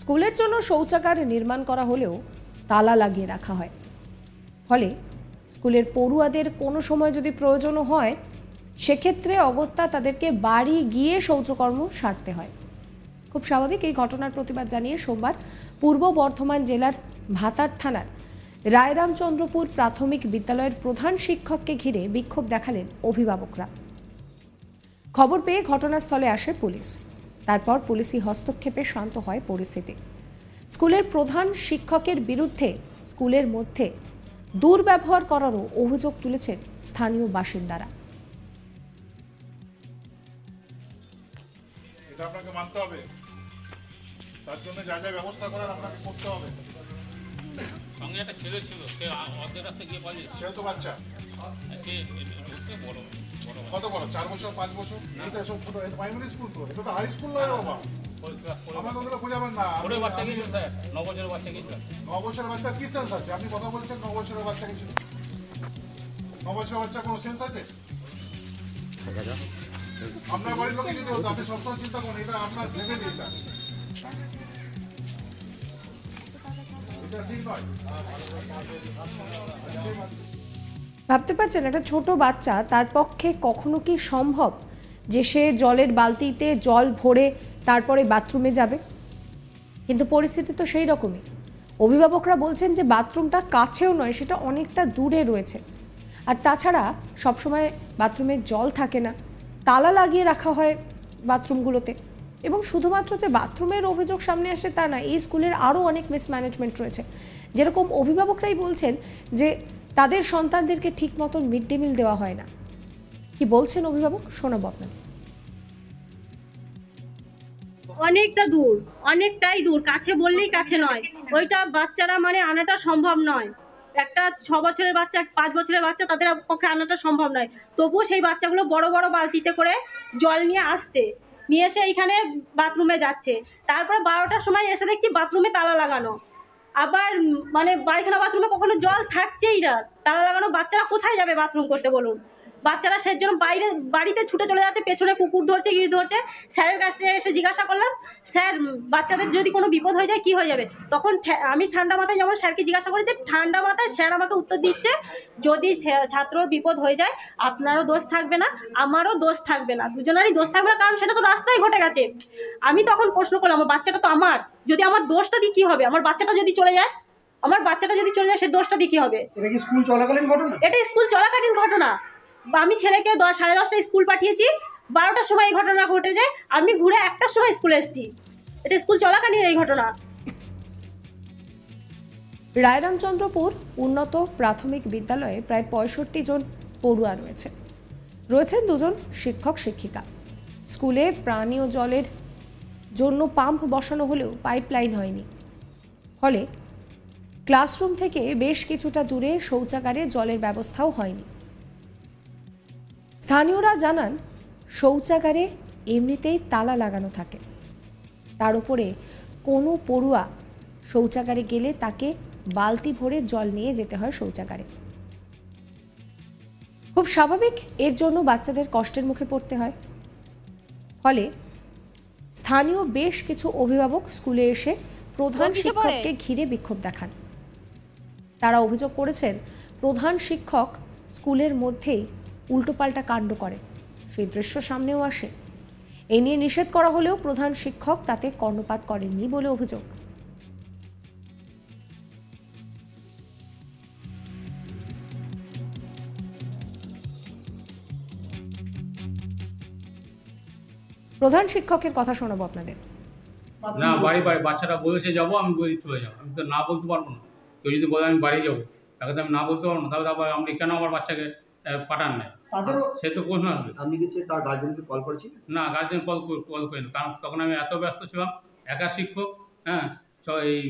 স্কুলের জন্য শৌচাগার নির্মাণ করা হলেও তালা লাগিয়ে রাখা হয়। ফলে স্কুলের পড়ুয়াদের কোনো সময় যদি প্রয়োজনও হয় সেক্ষেত্রে অগত্যা তাদেরকে বাড়ি গিয়ে শৌচকর্ম সারতে হয়। খুব স্বাভাবিক এই ঘটনার প্রতিবাদ জানিয়ে সোমবার পূর্ব বর্ধমান জেলার ভাতার থানার রায়রামচন্দ্রপুর প্রাথমিক বিদ্যালয়ের প্রধান শিক্ষককে ঘিরে বিক্ষোভ দেখালেন অভিভাবকরা। খবর পেয়ে ঘটনাস্থলে আসে পুলিশ। তারপর পুলিশি হস্তক্ষেপে শান্ত হয় পরিস্থিতি। স্কুলের প্রধান শিক্ষকের বিরুদ্ধে স্কুলের মধ্যে দুর্ব্যবহার করারও অভিযোগ তুলেছেন স্থানীয় বাসিন্দারা। এটা আপনাকে মানতে হবে, তার জন্য যা যা ব্যবস্থা করার আপনাকে করতে হবে। সঙ্গে একটা ছেলে ছিল, সে অর্ধেক রাস্তা গিয়ে পালিয়ে। সে তো বাচ্চা, কত বড়, 4 বছর 5 বছর? এটা সব ছোট, প্রাইমারি স্কুল তো, এটা তো হাই স্কুল নয় বাবা। আমাকে ওগুলো বোঝাবেন না। 9 বছরের বাচ্চা গিয়েছিল। 9 বছরের বাচ্চার কি সেন্স আছে? আপনি কথা বলছেন 9 বছরের বাচ্চা গেছিল। 9 বছরের বাচ্চা কোনো সেন্স আছে? আপনার বাড়ির লোকে যদি হতো, আপনি সবসময় চিন্তা করুন, এটা আপনার ভেবে নিন, এটা ঠিক নয়। ভাবতে পারছেন একটা ছোট বাচ্চা, তার পক্ষে কখনো কি সম্ভব যে সে জলের বালতিতে জল ভরে তারপরে বাথরুমে যাবে? কিন্তু পরিস্থিতি তো সেই রকমই। অভিভাবকরা বলছেন যে বাথরুমটা কাছেও নয়, সেটা অনেকটা দূরে রয়েছে। আর তাছাড়া সবসময় বাথরুমে জল থাকে না, তালা লাগিয়ে রাখা হয় বাথরুমগুলোতে। এবং শুধুমাত্র যে বাথরুমের অভিযোগ সামনে আসে তা না, এই স্কুলের আরও অনেক মিসম্যানেজমেন্ট রয়েছে। যেরকম অভিভাবকরাই বলছেন যে তাদের সন্তানদেরকে ঠিক মতন মিড ডে মিল দেওয়া হয় না। কি বলছেন অভিভাবক, শোনাবো আপনাদের। অনেকটা দূর, অনেকটাই দূর, কাছে বললেই কাছে নয়। ওইটা বাচ্চারা মানে আনাটা সম্ভব নয়। একটা 6 বছরের বাচ্চা, 5 বছরের বাচ্চা, তাদের পক্ষে আনাটা সম্ভব নয়। তবুও সেই বাচ্চাগুলো বড় বড় বালতিতে করে জল নিয়ে আসছে, নিয়ে এসে এইখানে বাথরুমে যাচ্ছে। তারপরে 12টার সময় এসে দেখছি বাথরুমে তালা লাগানো। আবার মানে পায়খানা বাথরুমে কখনো জল থাকছেই না, তালা লাগানো। বাচ্চারা কোথায় যাবে বাথরুম করতে বলুন? বাচ্চারা সেই জন্য বাড়িতে ছুটে চলে যাচ্ছে, পেছনে কুকুর ধরছে, গিয়ে ধরছে। স্যারের কাছে এসে জিজ্ঞাসা করলাম, স্যার বাচ্চাদের যদি কোনো বিপদ হয়ে যায় কি হয়ে যাবে? তখন আমি ঠান্ডা মাথায় যেমন স্যারকে জিজ্ঞাসা করেছি, ঠান্ডা মাথায় স্যার আমাকে উত্তর দিচ্ছে, যদি ছাত্রর বিপদ হয়ে যায় আপনারও দোষ থাকবে না, আমারও দোষ থাকবে না, দুজনেরই দোষ থাকবে না, কারণ সেটা তো রাস্তায় ঘটে গেছে। আমি তখন প্রশ্ন করলাম, আমার বাচ্চাটা তো আমার, যদি আমার দোষটা দিয়ে কি হবে? আমার বাচ্চাটা যদি চলে যায়, সে দোষটা দিয়ে কি হবে? এটা কি স্কুল চলাকালীন ঘটনা? এটা স্কুল চলাকালীন ঘটনা। আমি ছেলেকে 10:30টায় স্কুল পাঠিয়েছি, 12টার সময় এই ঘটনা ঘটেছে। আমি ঘুরে 1টার সময় স্কুলে এসেছি। এটা স্কুল চলাকালীন এই ঘটনা। রায়রামচন্দ্রপুর উন্নত প্রাথমিক বিদ্যালয়ে প্রায় 65 জন পড়ুয়া রয়েছেন 2 জন শিক্ষক শিক্ষিকা। স্কুলে পানীয় জলের জন্য পাম্প বসানো হলেও পাইপলাইন হয়নি। ফলে ক্লাসরুম থেকে বেশ কিছুটা দূরে শৌচাগারে জলের ব্যবস্থাও হয়নি। স্থানীয়রা জানান, শৌচাগারে এমনিতেই তালা লাগানো থাকে, তার উপরে কোনো পড়ুয়া শৌচাগারে গেলে তাকে বালতি ভরে জল নিয়ে যেতে হয় শৌচাগারে। খুব স্বাভাবিক, এর জন্য বাচ্চাদের কষ্টের মুখে পড়তে হয়। ফলে স্থানীয় বেশ কিছু অভিভাবক স্কুলে এসে প্রধান শিক্ষককে ঘিরে বিক্ষোভ দেখান। তারা অভিযোগ করেছেন, প্রধান শিক্ষক স্কুলের মধ্যেই উল্টোপাল্টা কাণ্ড করে, সেই দৃশ্য সামনেও আসে। এ নিয়ে নিষেধ করা হলেও প্রধান শিক্ষক তাতে কর্ণপাত করেননি বলে অভিযোগ। প্রধান শিক্ষকের কথা শোনাবো আপনাদের। না, বাড়ি বাচ্চারা বলেছে যাবো, আমি বলি চলে যাবো, আমি তো না বলতে পারবো না। কেউ যদি বলে আমি বাড়ি যাবো, তাকে তো আমি না বলতে পারবো না। তাহলে আবার আপনি কেন আমার বাচ্চাকে পাঠান নাই? সে তো প্রশ্ন আসবে। আপনি কি তার গার্জেনকে কল করেছি? না, গার্জেন কল করিনি, কারণ তখন আমি এত ব্যস্ত ছিলাম, একা শিক্ষক। হ্যাঁ, এই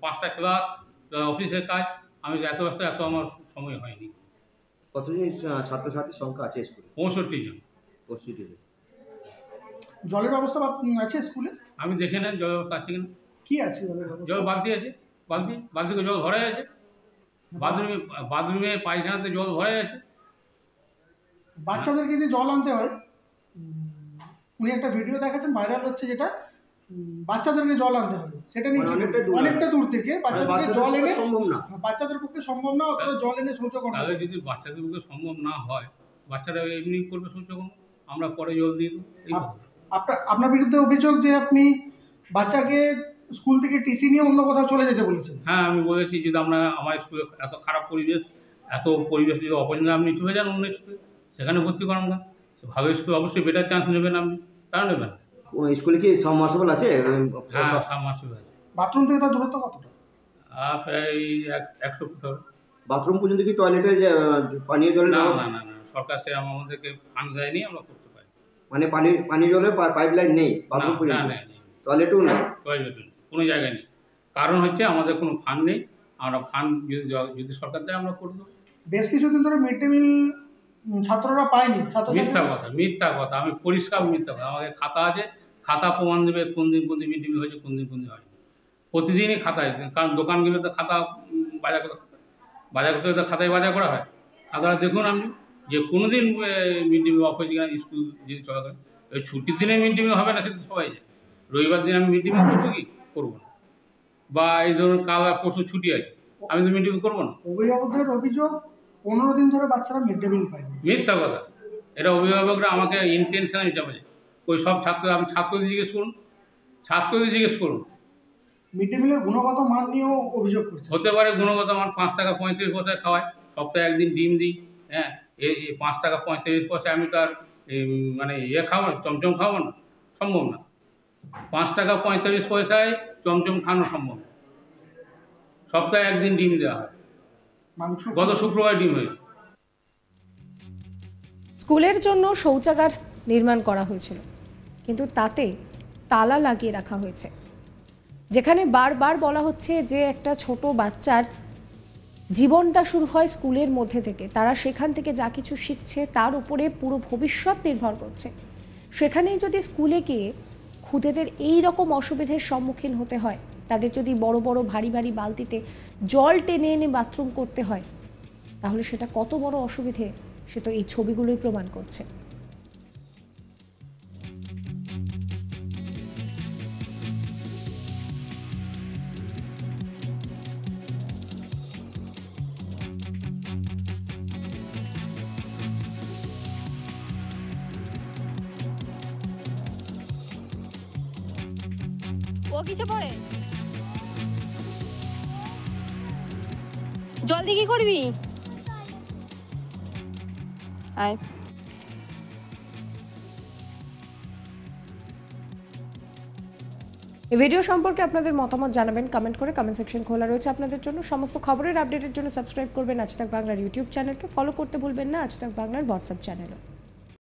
5টা ক্লাস, অফিসের কাজ, আমি এত ব্যস্ত, এত আমার সময় হয়নি। কতজন ছাত্রছাত্রীর সংখ্যা আছে স্কুলে? 65 জন। 65 জন। জলের ব্যবস্থা আছে স্কুলে? আমি দেখে নেন জলের ব্যবস্থা আছে কিনা। কি আছে জলের ব্যবস্থা? জল বালতি আছে, বালতিতে জল ভরা আছে। বাথরুমে পায়খানাতে জল ভরা আছে। বাচ্চাদেরকে যে জল আনতে হয়, উনি একটা ভিডিও দেখাচ্ছেন, ভাইরাল হচ্ছে, যেটা বাচ্চাদেরকে জল আনতে হবে, সেটা নিয়ে মানে কি অনেকটা বলবেন? দূর অনেকটা দূর থেকে বাচ্চাদেরকে বাচ্চাদের জল পক্ষে এনে, সম্ভব না। বাচ্চাদের পক্ষে সম্ভব না অথবা জল এনে শৌচকর্ম তাহলে করতে। যদি বাচ্চাদের পক্ষে সম্ভব না হয়, বাচ্চারা এমনি করবে শৌচকর্ম, আমরা পরে জল দিয়ে দেবো, এই কথা। আপনার বিরুদ্ধে অভিযোগ যে আপনি বাচ্চাকে স্কুল থেকে টিসি নিয়ে অন্য কোথাও চলে যেতে বলেছেন। হ্যাঁ, আমি বলেছি যদি আমরা আমার স্কুলে এত খারাপ পরিবেশ, এত পরিবেশ যদি অপছন্দ, আপনি চলে যান অন্য স্কুলে, সেখানে ভর্তি করান না। ভালো স্কুল অবশ্যই বেটার চান্স নেবেন আপনি, তারা নেবেন। ওই স্কুলে কি সাবমার্সিবল আছে? হ্যাঁ, সাবমার্সিবল আছে। বাথরুম থেকে তার দূরত্ব কতটা? প্রায় 100 ফুট হবে। বাথরুম পর্যন্ত কি টয়লেটের যে পানীয় জলের না ব্যবস্থা? না না না, সরকার সে আমাদেরকে ফান্ড দেয়নি, আমরা করতে পারি। মানে পানীয় জলের পাইপ লাইন নেই বাথরুম না পর্যন্ত? নেই, টয়লেটও নেই? টয়লেট নেই, কোনো জায়গায় নেই। কারণ হচ্ছে আমাদের কোনো ফান্ড নেই, আমরা ফান্ড যদি সরকার দেয় আমরা করে দেবো। বেশ কিছুদিন ধরে মিড ডে মিল ছাত্ররা পায়নি। মিথ্যা কথা, আমি পরিষ্কার মিথ্যা কথা। আমাদের খাতা আছে, খাতা প্রমাণ দেবে কোন দিন মিড ডে মিল হয়েছে, কোন দিন হয়। প্রতিদিনই খাতায়, কারণ দোকানগুলোতে খাতা বাজার করতে তো খাতায় বাজার করা হয়। খাতাটা দেখুন আপনি যে কোনো দিন মিড ডে মিল অফ হয়েছে কিনা, স্কুল যদি চলাকালীন। ওই ছুটির দিনে মিড ডে মিল হবে না, সেটা সবাই যায়। রবিবার দিন আমি মিড ডে মিল করবো কি করবো না, বা এই ধরুন কাল পরশু ছুটি আছে, আমি তো মিড ডে মিল করবো না। অভিভাবকদের অভিযোগ 15 দিন ধরে বাচ্চারা মিড ডে মিল পায়নি। মিথ্যা কথা, এটা অভিভাবকরা আমাকে ইন্টেনশনাল চাপাচ্ছে। ওই সব আপনি ছাত্রদের জিজ্ঞেস করুন। মিড ডে মিলের গুণগত মান নিয়েও অভিযোগ করছে। হতে পারে গুণগত মান, 5 টাকা 35 পয়সায় খাওয়ায়, সপ্তাহে একদিন ডিম দিই। হ্যাঁ, এই 5 টাকা 35 পয়সায় আমি তো আর মানে খাবো, চমচম খাবো না, সম্ভব না। 5 টাকা 45 পয়সায় চমচম খাওয়ানো সম্ভব না। সপ্তাহে একদিন ডিম দেওয়া হয়, গত শুক্রবার ডিম হয়েছে। স্কুলের জন্য শৌচাগার নির্মাণ করা হয়েছিল, কিন্তু তাতে তালা লাগিয়ে রাখা হয়েছে। যেখানে বারবার বলা হচ্ছে যে একটা ছোট বাচ্চার জীবনটা শুরু হয় স্কুলের মধ্যে থেকে, তারা সেখান থেকে যা কিছু শিখছে তার উপরে পুরো ভবিষ্যৎ নির্ভর করছে। সেখানেই যদি স্কুলে গিয়ে খুদেদের এই রকম অসুবিধার সম্মুখীন হতে হয়, তাদের যদি বড় বড় ভারী ভারী বালতিতে জল টেনে এনে বাথরুম করতে হয়, তাহলে সেটা কত বড় অসুবিধে সে তো এই ছবিগুলোই প্রমাণ করছে। ও কিসে পড়ে? জল দিয়ে কি করবি? আয়। এই ভিডিও সম্পর্কে আপনাদের মতামত জানাবেন কমেন্ট করে। কমেন্ট সেকশন খোলা রয়েছে আপনাদের জন্য। সমস্ত খবরের আপডেটের জন্য সাবস্ক্রাইব করবেন আজ তাক বাংলার ইউটিউব চ্যানেলকে, ফলো করতে ভুলবেন না আজ তাক বাংলার হোয়াটসঅ্যাপ চ্যানেলও।